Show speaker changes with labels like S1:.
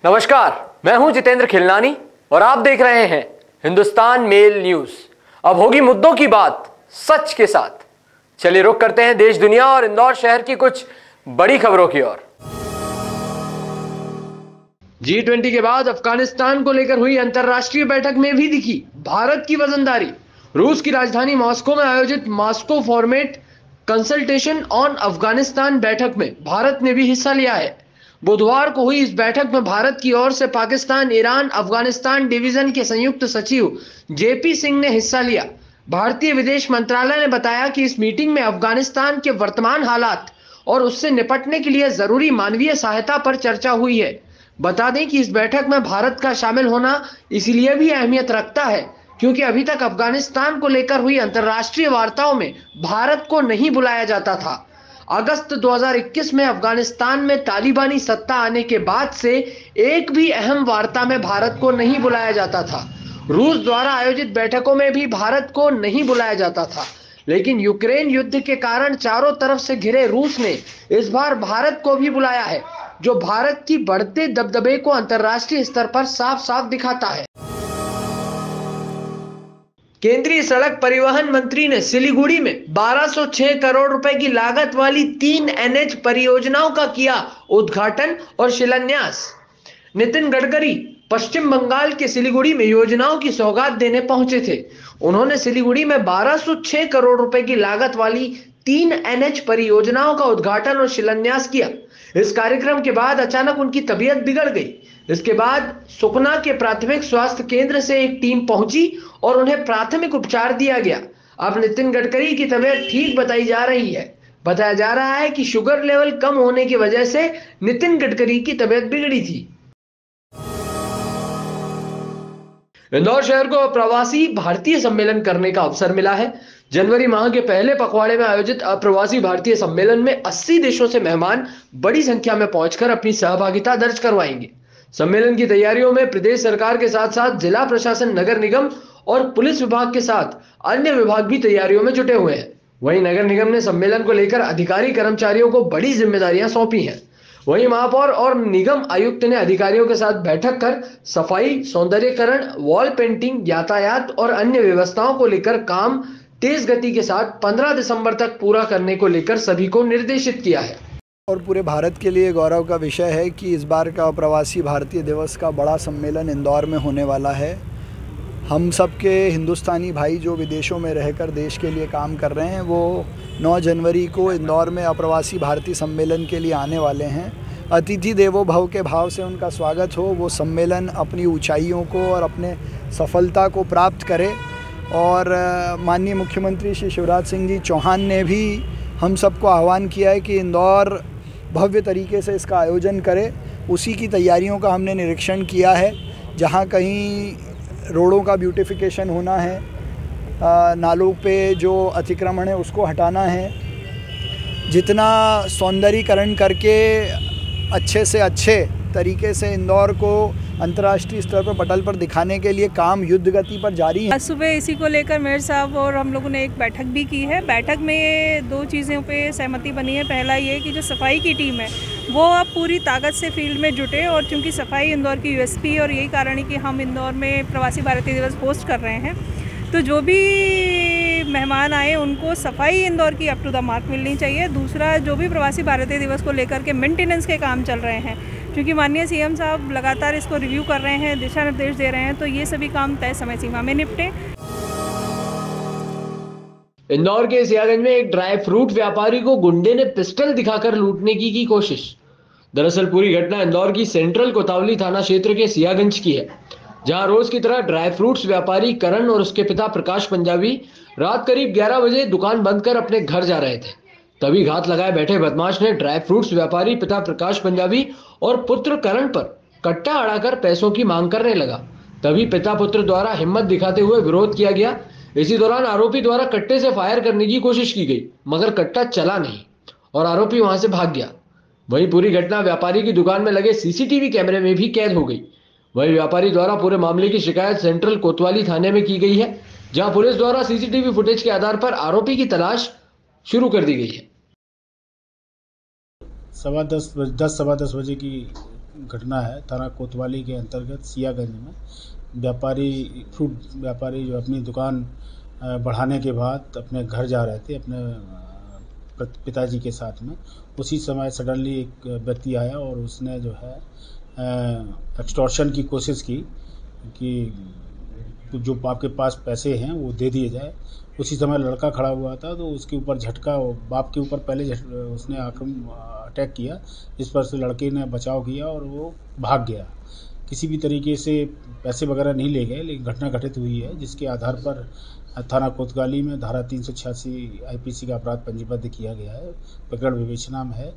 S1: नमस्कार, मैं हूं जितेंद्र खिलनानी और आप देख रहे हैं हिंदुस्तान मेल न्यूज। अब होगी मुद्दों की बात सच के साथ। चलिए रुख करते हैं देश दुनिया और इंदौर शहर की कुछ बड़ी खबरों की ओर। G20 के बाद अफगानिस्तान को लेकर हुई अंतरराष्ट्रीय बैठक में भी दिखी भारत की वजनदारी। रूस की राजधानी मॉस्को में आयोजित Moscow format consultation on Afghanistan बैठक में भारत ने भी हिस्सा लिया है। बुधवार को हुई इस बैठक में भारत की ओर से पाकिस्तान, ईरान, अफगानिस्तान डिवीजन के संयुक्त सचिव जेपी सिंह ने हिस्सा लिया। भारतीय विदेश मंत्रालय ने बताया कि इस मीटिंग में अफगानिस्तान के वर्तमान हालात और उससे निपटने के लिए जरूरी मानवीय सहायता पर चर्चा हुई है। बता दें कि इस बैठक में भारत का शामिल होना इसलिए भी अहमियत रखता है क्योंकि अभी तक अफगानिस्तान को लेकर हुई अंतर्राष्ट्रीय वार्ताओं में भारत को नहीं बुलाया जाता था। अगस्त 2021 में अफगानिस्तान में तालिबानी सत्ता आने के बाद से एक भी अहम वार्ता में भारत को नहीं बुलाया जाता था। रूस द्वारा आयोजित बैठकों में भी भारत को नहीं बुलाया जाता था, लेकिन यूक्रेन युद्ध के कारण चारों तरफ से घिरे रूस ने इस बार भारत को भी बुलाया है, जो भारत की बढ़ते दबदबे को अंतर्राष्ट्रीय स्तर पर साफ साफ दिखाता है। केंद्रीय सड़क परिवहन मंत्री ने सिलीगुड़ी में 1206 करोड़ रुपए की लागत वाली 3 NH परियोजनाओं का किया उद्घाटन और शिलान्यास। नितिन गडकरी पश्चिम बंगाल के सिलीगुड़ी में योजनाओं की सौगात देने पहुंचे थे। उन्होंने सिलीगुड़ी में 1206 करोड़ रुपए की लागत वाली 3 NH परियोजनाओं का उद्घाटन और शिलान्यास किया। इस कार्यक्रम के बाद अचानक उनकी तबीयत बिगड़ गई। इसके बाद सुकना के प्राथमिक स्वास्थ्य केंद्र से एक टीम पहुंची और उन्हें प्राथमिक उपचार दिया गया। अब नितिन गडकरी की तबीयत ठीक बताई जा रही है। बताया जा रहा है कि शुगर लेवल कम होने की वजह से नितिन गडकरी की तबीयत बिगड़ी थी। इंदौर शहर को अप्रवासी भारतीय सम्मेलन करने का अवसर मिला है। जनवरी माह के पहले पखवाड़े में आयोजित अप्रवासी भारतीय सम्मेलन में 80 देशों से मेहमान बड़ी संख्या में पहुंचकर अपनी सहभागिता दर्ज करवाएंगे। सम्मेलन की तैयारियों में प्रदेश सरकार के साथ साथ जिला प्रशासन, नगर निगम और पुलिस विभाग के साथ अन्य विभाग भी तैयारियों में जुटे हुए हैं। वहीं नगर निगम ने सम्मेलन को लेकर अधिकारी कर्मचारियों को बड़ी जिम्मेदारियां सौंपी हैं। वहीं महापौर और निगम आयुक्त ने अधिकारियों के साथ बैठक कर सफाई, सौंदर्यीकरण, वॉल पेंटिंग, यातायात और अन्य व्यवस्थाओं को लेकर काम तेज गति के साथ 15 दिसंबर तक पूरा करने को लेकर सभी को निर्देशित किया है।
S2: और पूरे भारत के लिए गौरव का विषय है कि इस बार का प्रवासी भारतीय दिवस का बड़ा सम्मेलन इंदौर में होने वाला है। हम सब के हिंदुस्तानी भाई जो विदेशों में रहकर देश के लिए काम कर रहे हैं, वो 9 जनवरी को इंदौर में अप्रवासी भारतीय सम्मेलन के लिए आने वाले हैं। अतिथि देवो भव के भाव से उनका स्वागत हो, वो सम्मेलन अपनी ऊंचाइयों को और अपने सफलता को प्राप्त करे। और माननीय मुख्यमंत्री श्री शिवराज सिंह जी चौहान ने भी हम सबको आह्वान किया है कि इंदौर भव्य तरीके से इसका आयोजन करे। उसी की तैयारियों का हमने निरीक्षण किया है। जहाँ कहीं रोडों का ब्यूटिफिकेशन होना है, नालों पे जो अतिक्रमण है उसको हटाना है, जितना सौंदर्यीकरण करके अच्छे से अच्छे तरीके से इंदौर को अंतर्राष्ट्रीय स्तर पर पटल पर दिखाने के लिए काम युद्ध गति पर जारी है।
S3: आज सुबह इसी को लेकर मेयर साहब और हम लोगों ने एक बैठक भी की है। बैठक में 2 चीज़ों पे सहमति बनी है। पहला ये कि जो सफाई की टीम है वो अब पूरी ताकत से फील्ड में जुटे, और चूँकि सफाई इंदौर की USP और यही कारण है कि हम इंदौर में प्रवासी भारतीय दिवस होस्ट कर रहे हैं, तो जो भी मेहमान आए उनको सफाई इंदौर की अप टू द मार्क मिलनी चाहिए। दूसरा, जो भी प्रवासी भारतीय दिवस को लेकर के मेंटेनेंस के काम चल रहे हैं, क्योंकि माननीय CM साहब लगातार इसको रिव्यू कर रहे हैं, दिशा निर्देश दे रहे हैं, तो ये सभी काम तय समय सीमा में निपटे।
S1: इंदौर के सियागंज में एक ड्राई फ्रूट व्यापारी को गुंडे ने पिस्टल दिखाकर लूटने की कोशिश। दरअसल पूरी घटना इंदौर की सेंट्रल कोतवाली थाना क्षेत्र के सियागंज की है, जहां रोज की तरह ड्राई फ्रूट्स व्यापारी करण और उसके पिता प्रकाश पंजाबी रात करीब 11 बजे दुकान बंद कर अपने घर जा रहे थे। तभी घात लगाए बैठे बदमाश ने ड्राई फ्रूट्स व्यापारी पिता प्रकाश पंजाबी और पुत्र करण पर कट्टा अड़ाकर पैसों की मांग करने लगा। तभी पिता पुत्र द्वारा हिम्मत दिखाते हुए विरोध किया गया। इसी दौरान आरोपी द्वारा कट्टे से फायर करने की कोशिश की गई, मगर कट्टा चला नहीं और आरोपी वहां से भाग गया। वहीं पूरी घटना व्यापारी की दुकान में लगे CCTV कैमरे में भी कैद हो गई। वहीं व्यापारी द्वारा पूरे मामले की शिकायत सेंट्रल कोतवाली थाने में की गई है, जहां पुलिस द्वारा CCTV फुटेज के आधार पर आरोपी की तलाश शुरू कर दी गई है।
S4: 10:15 बजे की घटना है थाना कोतवाली के अंतर्गत सियागंज में। फ्रूट व्यापारी जो अपनी दुकान बढ़ाने के बाद अपने घर जा रहे थे अपने पिताजी के साथ में, उसी समय सडनली एक व्यक्ति आया और उसने जो है एक्सटॉर्शन की कोशिश की कि जो आपके पास पैसे हैं वो दे दिए जाए। उसी समय लड़का खड़ा हुआ था तो उसके ऊपर झटका, बाप के ऊपर पहले उसने अटैक किया, जिस पर से लड़के ने बचाव किया और वो भाग गया। किसी भी तरीके से पैसे वगैरह नहीं ले गए, लेकिन घटना घटित हुई है जिसके आधार पर थाना कोतवाली में धारा 386 IPC का अपराध पंजीबद्ध किया गया है। प्रकरण विवेचना में है।